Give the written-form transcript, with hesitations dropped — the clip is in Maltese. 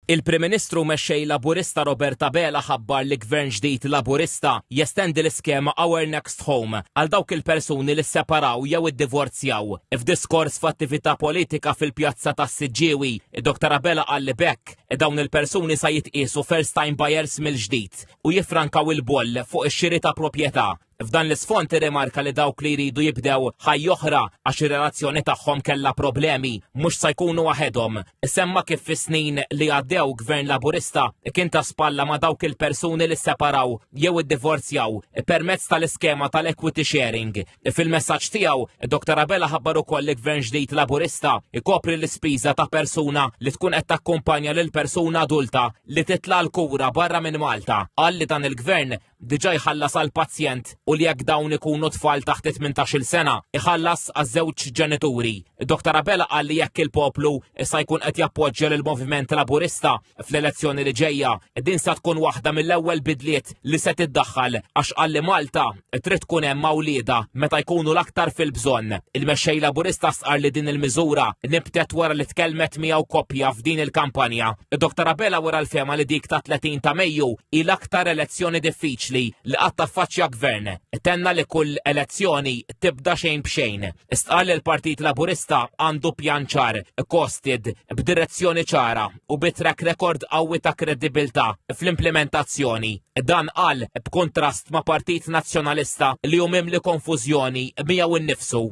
Il-Prim Ministru mexxej Laburista Robert Abela ħabbar li gvern ġdid Laburista jestendi l-iskema Our Next Home għal dawk il-persuni li sseparaw jew iddivorzjaw. F'diskors f'attività politika fil-Pjazza tas-Siġġiewi, id-Dr. Abela qal li bekk dawn il-persuni sa jitqiesu first time buyers mill-ġdid u jifrankaw il-boll fuq ix-xiri ta' proprjetà. F'dan l-isfond irrimarka li dawk li jridu jibdew ħajja oħra għax ir-relazzjoni tagħhom kellha problemi mhux se jkunu waħedhom. Semma kif fis-snin li għaddew gvern Laburista kien ta' spalla ma' dawk il-persuni li sseparaw jew iddivorzjaw permezz tal-iskema tal-equity sharing. Fil-messaġġ tiegħu, Dr. Abela ħabbar ukoll li gvern ġdid Laburista ikopri l-ispiża ta' persuna li tkun qed takkumpanja lil persuna adulta li titla' l-kura barra minn Malta. Qal li dan il-gvern diġà jħallas għall pazjent u li jekk dawn ikunu tfal taħt 18-il sena iħallas għaż-żewġ ġenituri. Dr. Abela qal li jekk il-poplu issa jkun qed jappoġġja lill-Moviment Laburista fl-elezzjoni li ġejja, din se tkun waħda mill-ewwel bidliet li se tiddaħħal għax qal li Malta trid tkun hemm mawlieda meta jkunu l-aktar fil-bżonn. Il-mexxej Laburista sqar li din il-miżura nibtet wara li tkellmet miegħu koppja f'din il-kampanja. Dr. Abela wara l-fema li dik ta' 30 ta' Mejju hi l-aktar elezzjoni diffiċli li qatt taffaċċja gvern. Tenna li kull elezzjoni tibda xejn b'xejn. Istqal il-Partit Laburista għandu pjan ċar, kosted, b'direzzjoni ċara u bi-track record qawwi ta' kredibilità fl-implementazzjoni. Dan qal b'kontrast ma' Partit Nazzjonalista li hu mimli konfużjoni miegħu innifsu.